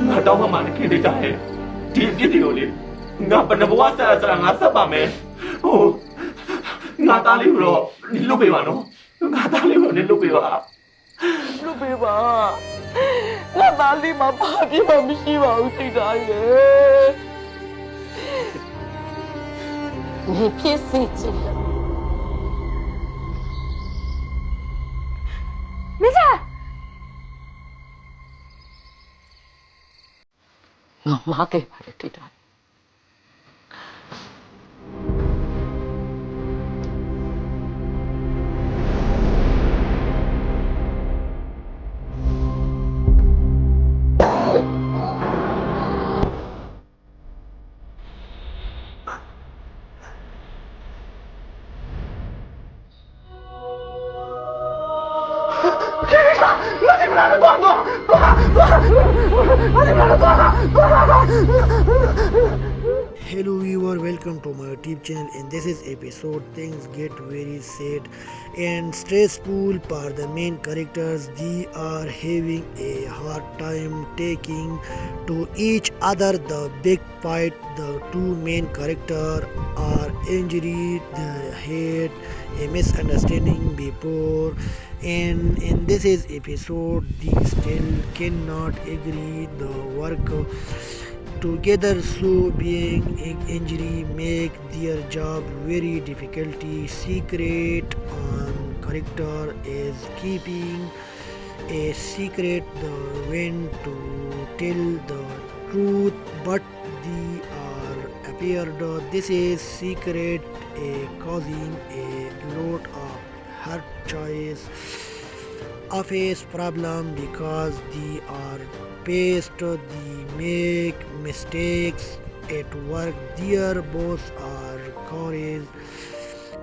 ငါတောင်းမှလည်းခင်နေကြတယ်ဒီအပြစ်တွေကိုလေငါဘယ်နှဘဝဆက်ဆရာငါဆက်ပါမယ်ဟိုငါသားလေးကိုတော့နင်လွတ်ပေးပါနော်ငါသားလေးကိုနင်လွတ်ပေးပါ လွတ်ပေးပါငါသားလေးမပါပြမမရှိပါဘူးစိတ်သားရဲ့ဒီဖြစ်စီချင်တယ်မင်းစားငါမခဲ့ပါလေတိတ်တာHello viewer, welcome to my YouTube channel. In this is episode things get very sad and stressful for the main characters. They are having a hard time taking to each other. The big fight, the two main characters are injured, the hate, a misunderstanding before, and in this is episode they still cannot agree the work together, so being injury make their job very difficulty. Secret on character is keeping a secret, the when to tell the truth, but they are appeared this is secret causing a lot of hard choice of a problem because they are faced they make mistakes at work. Their boss or colleagues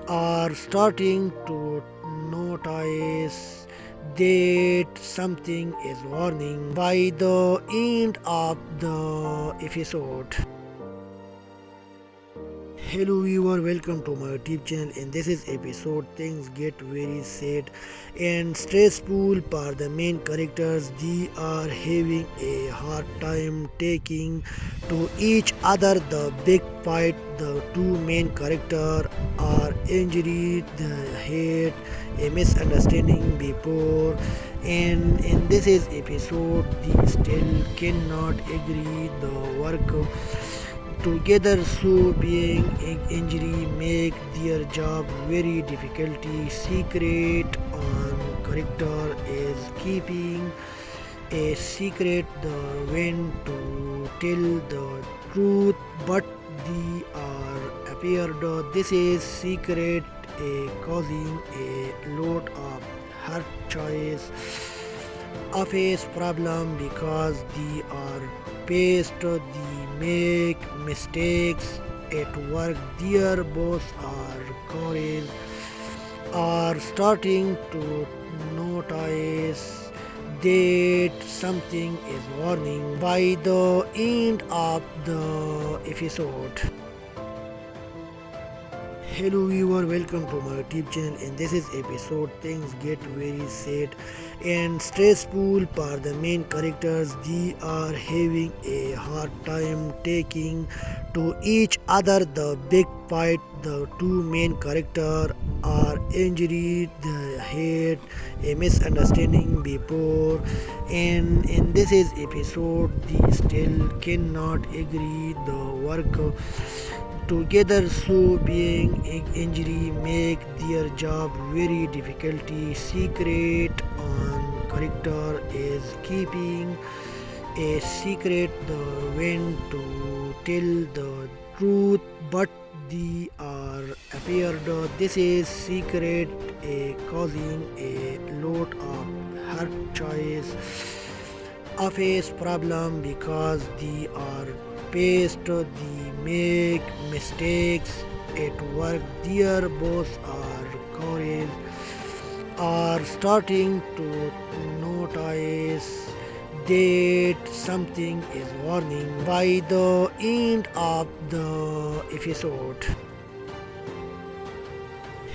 are starting to notice that something is warning by the end of the episode. Hello viewer, welcome to my YouTube channel. In this is episode things get very sad and stressful for the main characters. They are having a hard time taking to each other. The big fight, the two main characters are injured, the hate, a misunderstanding before, and in this is episode they still cannot agree the work together, so being injury make their job very difficulty. Secret on character is keeping a secret, the when to tell the truth, but they are appeared this is secret causing a lot of hard choice of a problem because they are faced they make mistakes at work. Their boss or colleagues are starting to notice that something is warning by the end of the episode. Hello viewer, welcome to my YouTube channel. In this is episode things get very sad and stressful for the main characters. They are having a hard time taking to each other. The big fight, the two main characters are injured, the hate, a misunderstanding before, and in this is episode they still cannot agree the work together, so being injury make their job very difficulty. Secret on character is keeping a secret, the when to tell the truth, but they are appeared this is secret causing a lot of hard choice of a problem because they are faced they make mistakes at work. Their boss or colleagues are starting to notice that something is warning by the end of the episode.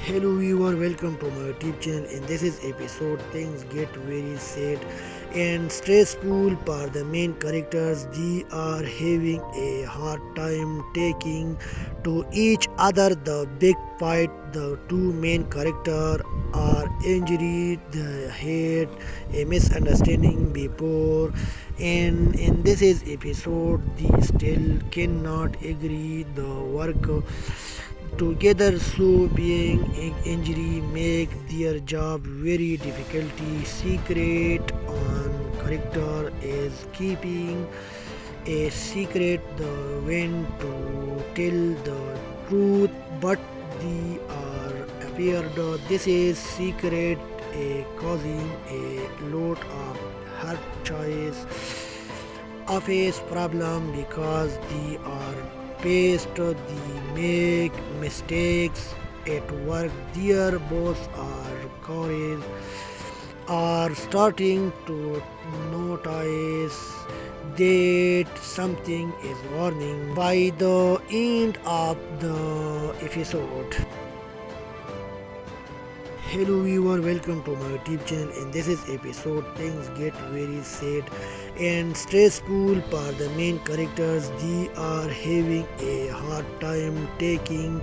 Hello viewer, welcome to my YouTube channel. In this is episode things get very sad and stressful for the main characters. They are having a hard time taking to each other. The big fight, the two main characters are injured, they had a misunderstanding before, and in this is episode they still cannot agree the work together, so being injury make their job very difficult. Secret on character is keeping a secret, the when to tell the truth, but they are appeared. This is secret causing a lot of hard choice of a problem because they are past, they make mistakes at work. Their boss or colleagues are starting to notice that something is warning by the end of the episode. Hello viewer, welcome to my YouTube channel. In this is episode, things get very sad and stressful for the main characters. They are having a hard time taking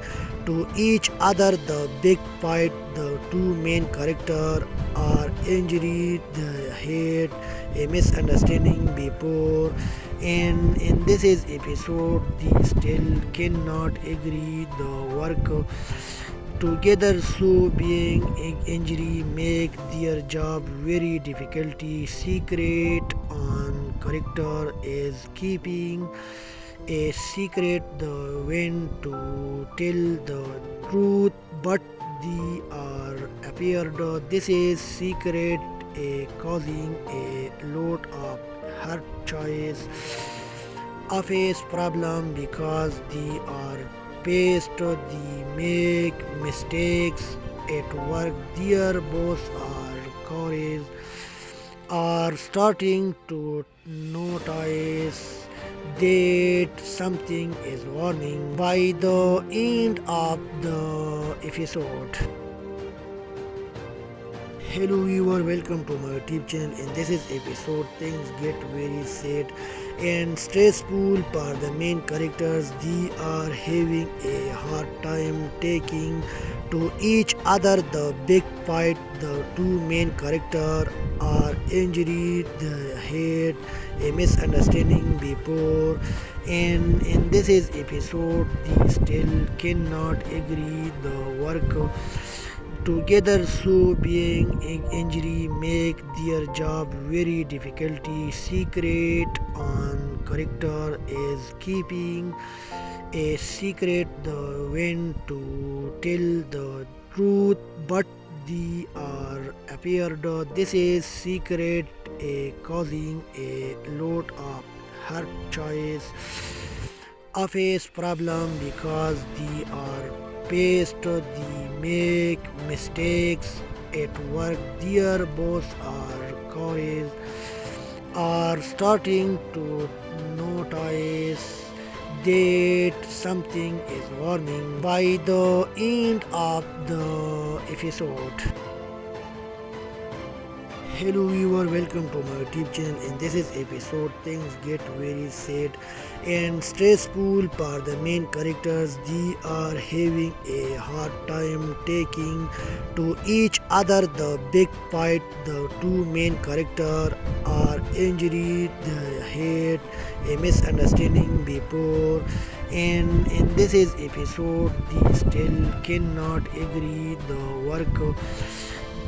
to each other. The big fight, the two main characters are injured, they had a misunderstanding before, and in this is episode they still cannot agree the work together, so being injury make their job very difficult. Secret on character is keeping a secret, the when to tell the truth, but they are appeared. This is secret causing a lot of hard choice of a problem because they are past, they make mistakes at work. Their boss or colleagues are starting to notice that something is warning by the end of the episode. Hello viewer, welcome to my YouTube channel. In this is episode, things get very sad and stressful for the main characters. They are having a hard time taking to each other. The big fight, the two main characters are injured, they had a misunderstanding before, and in this is episode they still cannot agree the work together, so being injury make their job very difficult. Secret on character is keeping a secret, the when to tell the truth, but they are appeared. This is secret causing a lot of hard choice of a problem because they are past, they make mistakes at work. Their boss or colleagues are starting to notice that something is warning by the end of the episode. Hello viewer, welcome to my YouTube channel. In this is episode, things get very sad and stressful for the main characters. They are having a hard time taking to each other. The big fight, the two main characters are injured, they had a misunderstanding before, and in this is episode they still cannot agree the work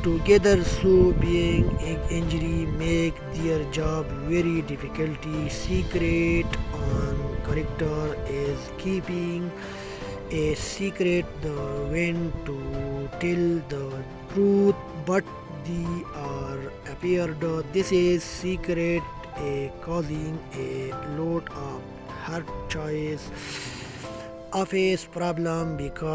together, so being injury make their job very difficult. Secret on character is keeping a secret, the when to tell the truth, but they are appeared. This is secret causing a lot of hard choice of a problem because